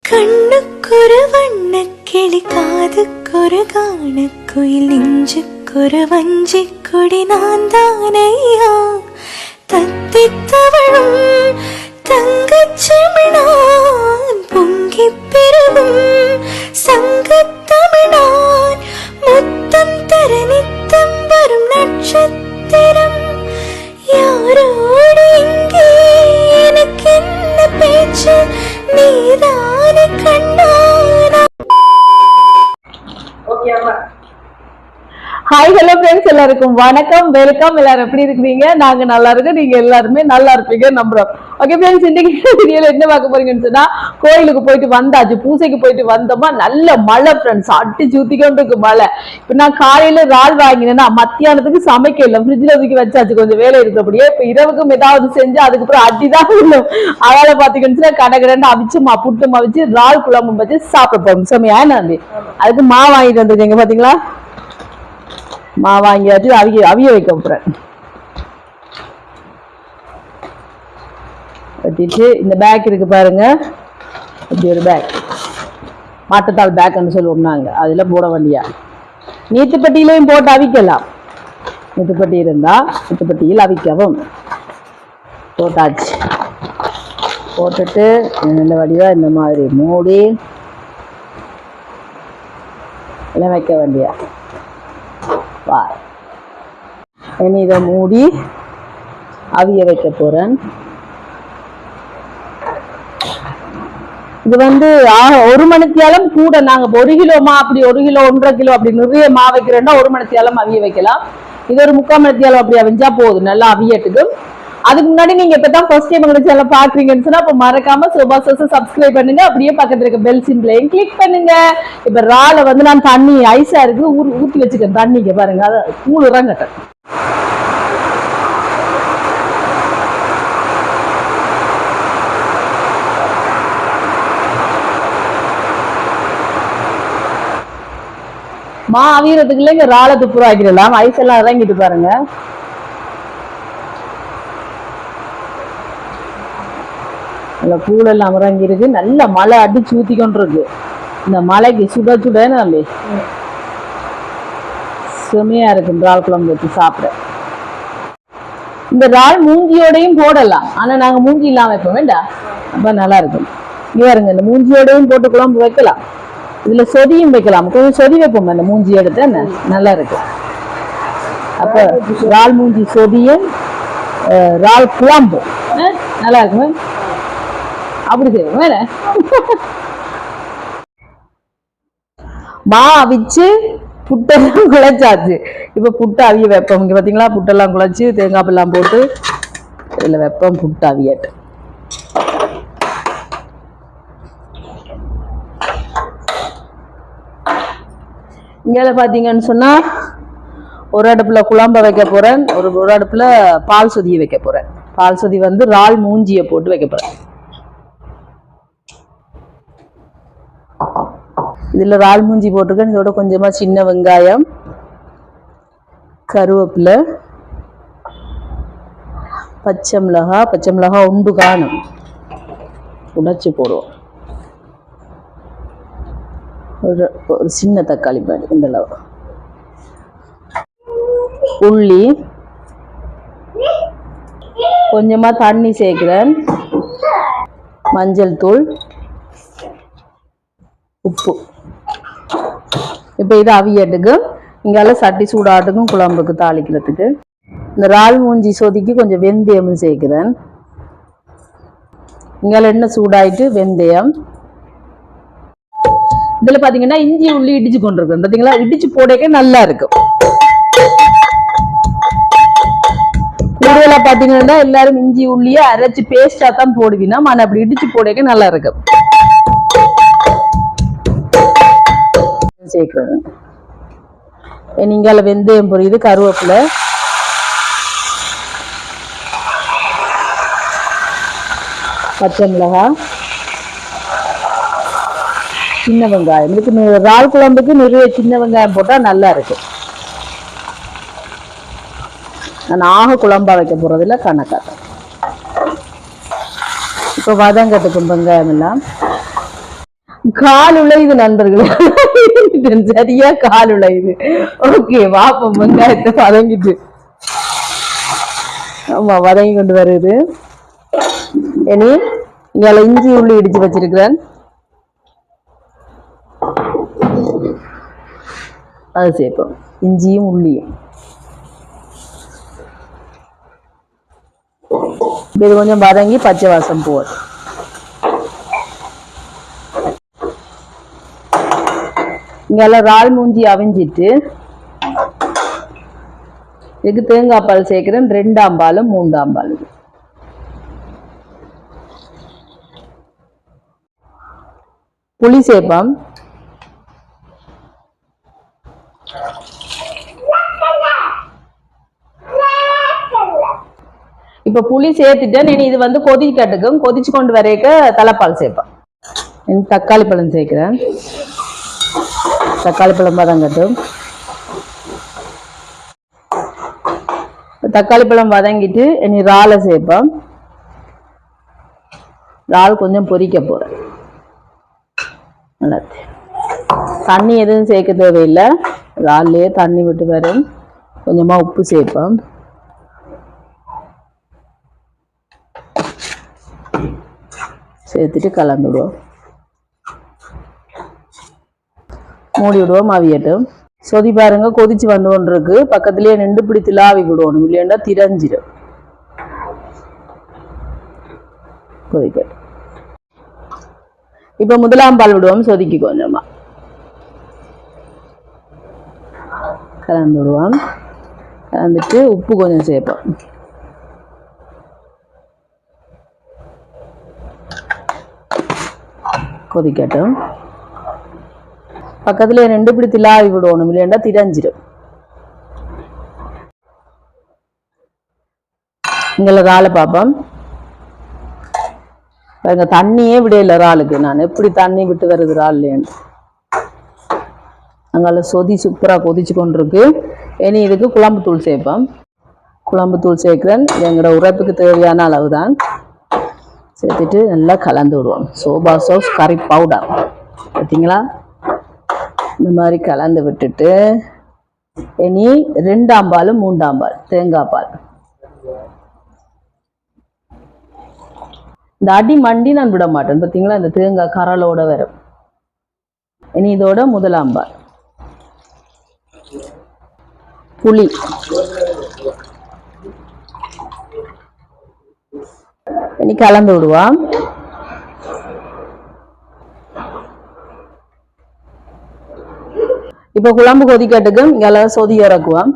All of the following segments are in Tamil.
கண்ணுக்கொரு வண்ணக்கிளி காதுக்கொரு காணக்குயில் நெஞ்சுக்கொரு வஞ்சி கொடி நான் தானையா தத்தித்தவளும் தங்கச்செமிழான் பொங்கி பெருகும் சங்கத்தமிழான் முத்தம் தர நித்தம் வரும் நட்சத்திரம் யாரோடு இங்கே எனக்கு என்ன பேச்சு நீதானே கண்ணானா. ஹாய் ஹலோ ஃப்ரெண்ட்ஸ், எல்லாருக்கும் வணக்கம், வெல்கம். எல்லாரும் எப்படி இருக்கிறீங்க? நாங்க நல்லா இருக்கோம், நீங்க எல்லாருமே நல்லா இருப்பீங்க நம்புறோம். ஓகே ஃப்ரெண்ட்ஸ், இன்னைக்கு வீடியோல என்ன பார்க்க போறீங்கன்னு சொன்னா, கோயிலுக்கு போயிட்டு வந்தாச்சு, பூசைக்கு போயிட்டு வந்தோமா, நல்ல மழை ஃப்ரெண்ட்ஸ், அடிச்சு ஊத்திக்கிட்டு இருக்கு மழை. இப்ப நான் காலையில இறால் வாங்கினேன்னா மத்தியானத்துக்கு சமைக்கல, ஃப்ரிட்ஜ்ல தூக்கி வச்சாச்சு, கொஞ்சம் வேலை இருக்கிறபடியே. இப்ப இரவுக்கும் ஏதாவது செஞ்சு அதுக்கப்புறம் அடிதான் இல்லை. அதனால பாத்தீங்கன்னா கடற்கரை அவிச்சு புட்டும் அவிச்சு இறால் குழம்பும் வச்சு சாப்பிட போறோம். செம்மையா நன்றி. அதுக்கு மாவு வாங்கிட்டு வந்துருக்கீங்க பாத்தீங்களா, மாவு வாங்கியாச்சு, அவிய வைக்க போறேன். வச்சுட்டு இந்த பேக் இருக்கு பாருங்க, இப்படி ஒரு பேக், மாட்டுத்தாள் பேக்னு சொல்லுவோம் நாங்க, அதுல போட வேண்டியா. நீத்துப்பட்டியிலையும் போட்டு அவிக்கலாம், நீத்துப்பட்டி இருந்தா நீத்துப்பட்டியில் அவிக்கவும். போட்டாச்சு, போட்டுட்டு இந்த வடிவா இந்த மாதிரி மூடி எல்லாம் வைக்க வேண்டியா. இனி இதை மூடி அவிய வைக்க போறேன். இது வந்து 1 மணித்தியாலம் கூட, நாங்க 1 கிலோமா அப்படி 1 கிலோ 1.5 கிலோ அப்படி நிறைய மா வைக்கிறேன்னா 1 மணித்தியாலம் அவிய வைக்கலாம். இது ஒரு 3/4 மணித்தியாலம் அப்படி அவிஞ்சா போதும், நல்லா அவியட்டுக்கு. அதுக்கு முன்னாடி நீங்க இப்பதான் ஃபர்ஸ்ட் டைம் எங்க சேனல் பாக்குறீங்கன்னு சொன்னா அப்ப மறக்காம சோபாசஸ் சப்ஸ்கிரைப் பண்ணுங்க, அப்படியே பக்கத்துல இருக்க பெல் சிம்பிளையும் கிளிக் பண்ணுங்க. இப்ப இறால வந்து நான் தண்ணி ஐஸா இருக்கு ஊத்தி வச்சுக்கேன், தண்ணிக்கு பாருங்க, அதை கூழ் இறங்கட்டேன். மா அவியறதுக்குள்ள இங்க இறால துப்புராக்கிடலாம், ஐஸ் எல்லாம் இறங்கிட்டு பாருங்க. நல்ல கூழெல்லாம் இறங்கி இருக்கு, நல்ல மழை அடிச்சு ஊத்தி கொண்டிருக்கு. இந்த மழைக்கு சுட சுட நல்ல செமையா இருக்கு இறால் குழம்பு வச்சு சாப்பிட. இந்த இறால் மூஞ்சியோடையும் போடலாம், ஆனா நாங்க மூஞ்சி இல்லாம வைப்போம் வேண்டாம், அப்ப நல்லா இருக்கும். பாருங்க, இந்த மூஞ்சியோடையும் போட்டு குழம்பு வைக்கலாம், இதுல சொதியும் வைக்கலாம், கொஞ்சம் சொதி வைப்போம் அந்த மூஞ்சி எடுத்து, என்ன நல்லா இருக்கு. அப்ப இறால் மூஞ்சி சொதியும் இறால் குழம்பு நல்லா இருக்கும், அப்படி செய்வோம். வேற மா அவிச்சு புட்டெல்லாம் குழைச்சாச்சு, இப்ப புட்டு அவிய வைப்போம். இங்க பாத்தீங்களா, புட்டெல்லாம் குழைச்சு தேங்காய் எல்லாம் போட்டு இதுல வைப்போம், புட்டு அவியட்டு. இங்க பாத்தீங்கன்னு சொன்னா ஒரு அடுப்புல குழம்ப வைக்க போறேன், ஒரு அடுப்புல பால் சொதிய வைக்க போறேன். பால் சொதி வந்து இறால் மூஞ்சிய போட்டு வைக்க போறேன். இதுல இறால் மூஞ்சி போட்டிருக்கேன், இதோட கொஞ்சமா சின்ன வெங்காயம், கருவேப்பிலை, பச்சை மிளகாய் உண்டு காணும், உடைச்சு போடுவோம். ஒரு சின்ன தக்காளி பாரு இந்த அளவு, உள்ளி, கொஞ்சமா தண்ணி சேர்க்கிறேன், மஞ்சள் தூள், உப்பு. இப்ப இது அவியட்டுக்கு, இங்கால சட்டி சூடாட்டுக்கும் குழம்புக்கு தாளிக்கிறதுக்கு. இந்த இறால் மூஞ்சி சொதிக்கு கொஞ்சம் வெந்தயமும் சேர்க்கிறேன். இங்கால எண்ணெய் சூடாயிட்டு வெந்தயம், இதுல பாத்தீங்கன்னா இஞ்சி உள்ளி இடிச்சு கொண்டிருக்கேன் பாத்தீங்களா, இடிச்சு போடக்க நல்லா இருக்கும். கூடுதலா பாத்தீங்கன்னா எல்லாரும் இஞ்சி உள்ளிய அரைச்சு பேஸ்டா தான் போடுவீங்கன்னா, ஆனா அப்படி இடிச்சு போடக்க நல்லா இருக்கும். சேர்க்கிறேன். நீங்கால வெந்தயம் பொரியுது, கருவேப்பிலை, பச்சை மிளகாய், சின்ன வெங்காயம். இதுக்கு இறால் குழம்புக்கு நிறைய சின்ன வெங்காயம் போட்டா நல்லா இருக்கு. நான் ஆக குழம்பா வைக்க போறதில்ல, கணக்காக. இப்போ வதங்கட்டுக்கும் வெங்காயம் எல்லாம். கால் உழையுது நண்பர்களே. சரியா கால் உழையுது. ஓகே வாப்போம். வெங்காயத்தை வதங்கிட்டு ஆமா வதங்கி கொண்டு வருது. இனி இங்க இஞ்சி உள்ளி இடிச்சு வச்சிருக்கிறேன், அது சேர்ப்போம். இஞ்சியும் உள்ளியும் இது கொஞ்சம் வதங்கி பச்சை வாசம் போகுது. இங்கெல்லாம் இறால் மூஞ்சி அவிஞ்சிட்டு இதுக்கு தேங்காய் பால் சேர்க்கிறேன். 2ஆம் பாலும் 3ஆம் பாலும். புளி சேர்ப்போம். இப்ப புளி சேர்த்துட்டேன். இனி இது வந்து கொதிக்கட்டுக்கும். கொதிச்சு கொண்டு வரைக்க தலைப்பால் சேர்ப்பேன். தக்காளி பழம் சேர்க்கிறேன். தக்காளி பழம் வதங்கட்டும். தக்காளி பழம் வதங்கிட்டு இனி இறாலை சேர்ப்போம். இறால் கொஞ்சம் பொரிக்க போறேன். நல்லா தண்ணி எதுவும் சேர்க்க தேவையில்லை. இறால்லையே தண்ணி விட்டு வரும். கொஞ்சமா உப்பு சேர்ப்போம். சேர்த்துட்டு கலந்துடுவோம். மூடி விடுவோம். அவியட்டும். சொதி பாருங்க கொதிச்சு வந்து கொண்டு இருக்கு. பக்கத்திலேயே நின்று பிடி திலாவி விடுவோம், இல்லையா திரஞ்சிடும். கொதிக்கட்டும். இப்ப 1ஆம் பால் விடுவோம். சொதிக்கு கொஞ்சமா கலந்து விடுவோம். கலந்துட்டு உப்பு கொஞ்சம் சேர்ப்போம். கொதிக்கட்டும். பக்கத்துல 2 பிடி திலாவி விடணும், இல்லையா திரஞ்சிடும். இங்கே இறாலை பார்ப்போம். தண்ணியே விடையில இறாலுக்கு. நான் எப்படி தண்ணி விட்டு வருது இறால்லேன்னு. அங்கால சொதி சூப்பரா கொதிச்சு கொண்டிருக்கு. இனி இதுக்கு குழம்பு தூள் சேர்ப்போம். குழம்பு தூள் சேர்க்கிறேன். எங்களோட உரைப்புக்கு தேவையான அளவு தான். சேர்த்துட்டு நல்லா கலந்து விடுவோம். சோபா சாஸ் கறி பவுடர் பார்த்தீங்களா, இந்த மாதிரி கலந்து விட்டுட்டு இனி 2ஆம் பாலும் 3ஆம் பால் தேங்காய் பால். இந்த அடி மண்டி நான் விட மாட்டேன் பார்த்தீங்களா, இந்த தேங்காய் கரலோட வரும். இனி இதோட 1ஆம் பால் புளி. இனி கலந்து விடுவான். இப்ப குழம்பு கொதிக்கட்டுக்கு இங்கெல்லாம் சொதி இறக்குவான்.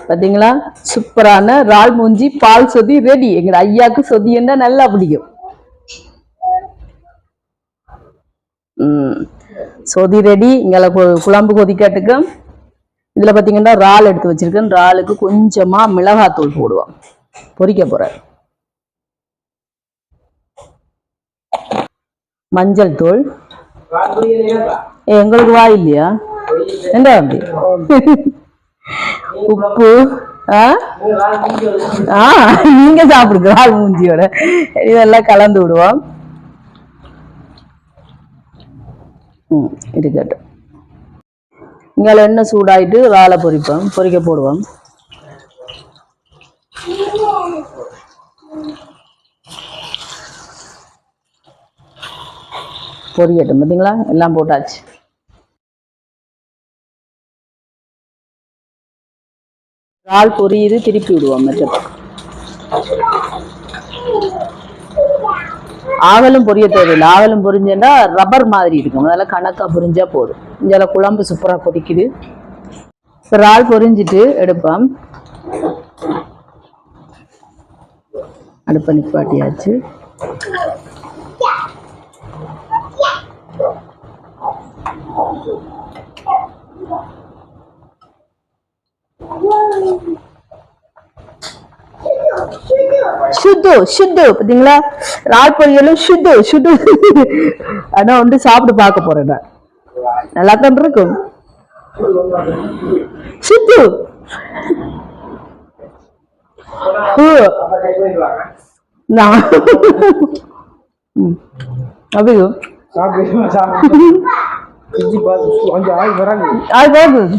பாத்தீங்களா, சூப்பரான இறால் மூஞ்சி பால் சொதி ரெடி. எங்க ஐயாக்கு சொதி என்ன நல்லா பிடிக்கும். சொதி ரெடி. இங்கே குழம்பு கொதிக்கட்டுக்கு இதுல பாத்தீங்கன்னா இறால் எடுத்து வச்சிருக்கேன். இறாலுக்கு கொஞ்சமா மிளகாத்தூள் போடுவோம். பொரிக்க போறேன். மஞ்சள் தூள். எங்களுக்கு வாய் இல்லையா என்ன அப்படி. உப்பு. நீங்க சாப்பிடுங்க இறால் மூஞ்சியோட. இதெல்லாம் கலந்து விடுவோம். இருக்கட்டும். இங்கே எண்ணெய் சூடாயிட்டு இறாலை பொரிப்போம். பொரிக்க போடுவோம். பொரியட்டும். பார்த்தீங்களா, எல்லாம் போட்டாச்சு. இறால் பொரியுது. திருப்பி விடுவோம். மற்ற ஆவலும் பொரிய தேவையில்லை. ஆவலும் பொரிஞ்சேன்னா ரப்பர் மாதிரி இருக்கும். அதெல்லாம் கணக்கா பொரிஞ்சா போதும். இங்கே குழம்பு சூப்பரா கொதிக்குது. இறால் பொரிஞ்சிட்டு எடுப்போம். அடுப்பை நிப்பாட்டியாச்சு. சுத்து சுத்து பாத்தீங்களா, இறால் பொரியலும் சுத்து சுத்து. ஆனா வந்து சாப்பிட்டு பார்க்க போறேன். நல்லா தான் இருக்கும். சுத்து நான் அப்படி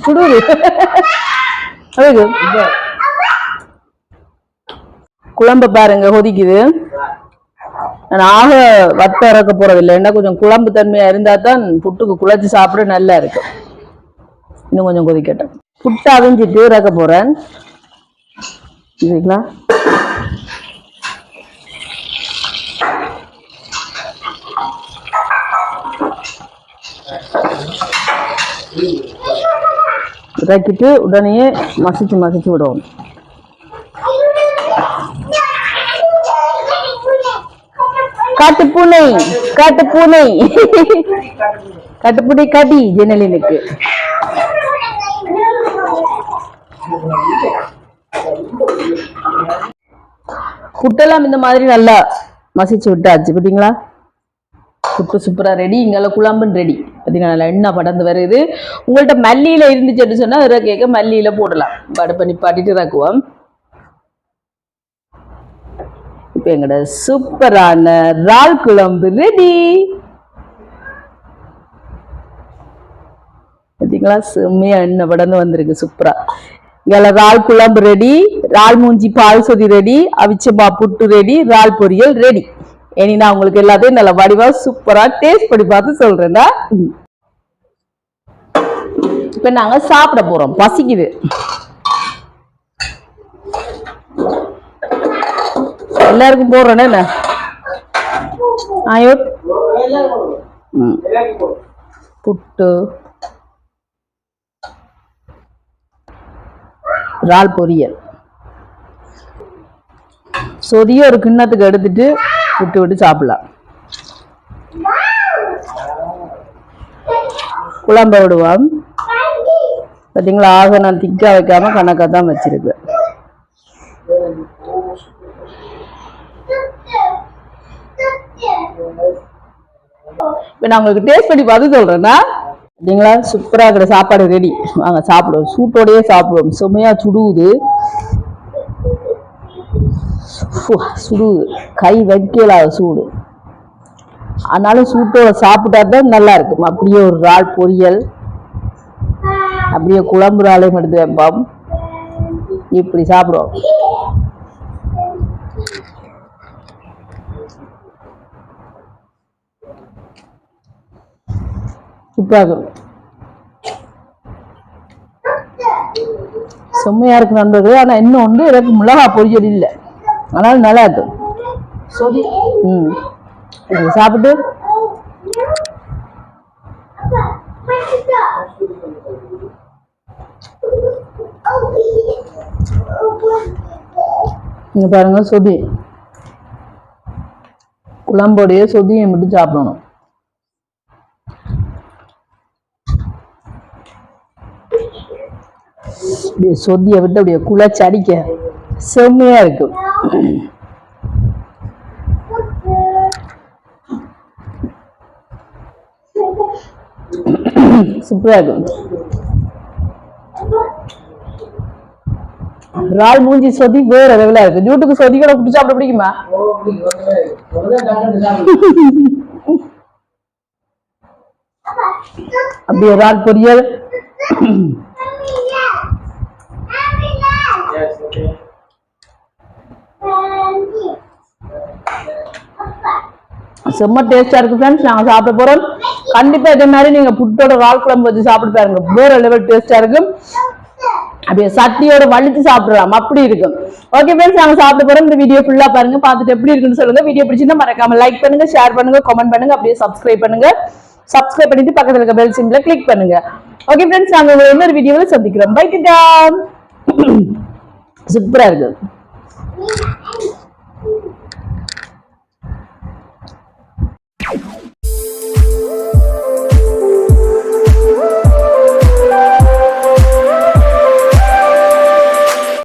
சுடுது குழம்பு பாருங்க கொதிக்குது. ஆக வத்த இறக்க போறதில்லை, ஏன்னா கொஞ்சம் குழம்பு தன்மையா இருந்தா தான் புட்டுக்கு குழச்சி சாப்பிட நல்லா இருக்கும். இன்னும் கொஞ்சம் கொதிக்கட்டும். புட்டு அவிஞ்சிட்டு இறக்க போறேன். சரிங்களா? இறக்கிட்டு உடனே மசிச்சு விடுவோம். காட்டுப்பூனை கட்டுப்பூனை கடி ஜெனலினுக்கு. புட்டெல்லாம் இந்த மாதிரி நல்லா மசிச்சு விட்டாச்சு. பார்த்தீங்களா? புட்டு சூப்பரா ரெடி. இங்கெல்லாம் குழம்புன்னு ரெடி. பார்த்தீங்களா? நல்லா எண்ணெய் படந்து வருது. உங்கள்கிட்ட மல்லியில இருந்துச்சுன்னு சொன்னா இதை கேட்க மல்லியில போடலாம். அடுப்பை நிப்பாட்டிட்டு இறக்குவோம். இப்போ எங்கட சூப்பரான இறால் குழம்பு ரெடி. பார்த்தீங்களா? செம்மையா எண்ணெய் படந்து வந்திருக்கு சூப்பரா. இங்கே இறால் குழம்பு ரெடி, இறால் மூஞ்சி பால் சொதி ரெடி, அவிச்சமா புட்டு ரெடி, இறால் பொரியல் ரெடி. இனி நான் உங்களுக்கு எல்லாத்தையும் நல்ல வடிவா சூப்பரா டேஸ்ட் பண்ணி பார்த்து சொல்றேன்னா. இப்ப நாங்க சாப்பிட போறோம். பசிக்குது. எல்லாருக்கும் போடுறேன்னு என்ன ஆயோ புட்டு இறால் பொரியல் சொதிய ஒரு கிண்ணத்துக்கு எடுத்துட்டு விட்டு சாப்பிடலாம். குழம்ப விடுவோம். பார்த்தீங்களா? ஆக நான் திக்கா வைக்காம கணக்கா தான் வச்சிருக்கேன். இப்ப நான் உங்களுக்கு டேஸ்ட் பண்ணி பார்த்து சொல்றேன்னா. பார்த்தீங்களா? சூப்பரா இருக்கிற சாப்பாடு ரெடி. வாங்க சாப்பிடுவோம். சூட்டோடையே சாப்பிடுவோம். செம்மையா சுடுவது, சுடுது, கை வைக்கலாத சூடு. ஆனாலும் சூட்டோட சாப்பிட்டா தான் நல்லா இருக்கும். அப்படியே ஒரு இறால் பொரியல், அப்படியே குழம்பு இறாலையும் எடுத்து வைப்போம். இப்படி சாப்பிடுவோம். சூப்பரா இருக்கும். செம்மையா இருக்கு நண்பர்கள். ஆனா இன்னும் வந்து எனக்கு மிளகா பொரியல் இல்லை, ஆனாலும் நல்லா இருக்கு. சாப்பிட்டு இங்க பாருங்க, சொதி குழம்போடைய சொதியை மட்டும் சாப்பிடணும். சொதியை விட்டு அப்படியே குழச்சி அடிக்க செம்மையா இருக்கும். சூப்பரா இருக்கும். இறால் மூஞ்சி சொதி வேற லெவலா இருக்கு. ஜூட்டுக்கு சொதி கூட குடிச்சு சாப்பிட பிடிக்குமா? அப்படியே இறால் பொரியல், செம்ம டேஸ்டா இருக்கு ஃப்ரெண்ட்ஸ். நாங்க சாப்பிட போறோம். கண்டிப்பா இதே மாதிரி நீங்க புட்டோட இறால் குழம்பு வச்சு சாப்பிட்டு பாருங்க. வேற லெவல் டேஸ்டா இருக்கும். அப்படியே சட்டியோட வலிச்சு சாப்பிடலாம், அப்படி இருக்கும். ஓகே ஃப்ரெண்ட்ஸ், நாங்க சாப்பிட போறோம். இந்த வீடியோ ஃபுல்லா பாருங்க, பார்த்துட்டு எப்படி இருக்குன்னு சொல்லுங்க. வீடியோ பிடிச்சிருந்தா மறக்காம லைக் பண்ணுங்க, ஷேர் பண்ணுங்க, கமெண்ட் பண்ணுங்க, அப்படியே சப்ஸ்கிரைப் பண்ணுங்க. சப்ஸ்கிரைப் பண்ணிட்டு பக்கத்துல இருக்க பெல் சிம்பிளை கிளிக் பண்ணுங்க. ஓகே ஃப்ரெண்ட்ஸ், நாங்க இன்னொரு வீடியோவில் சந்திக்கிறோம். பை டாடா. சூப்பரா இருக்கு.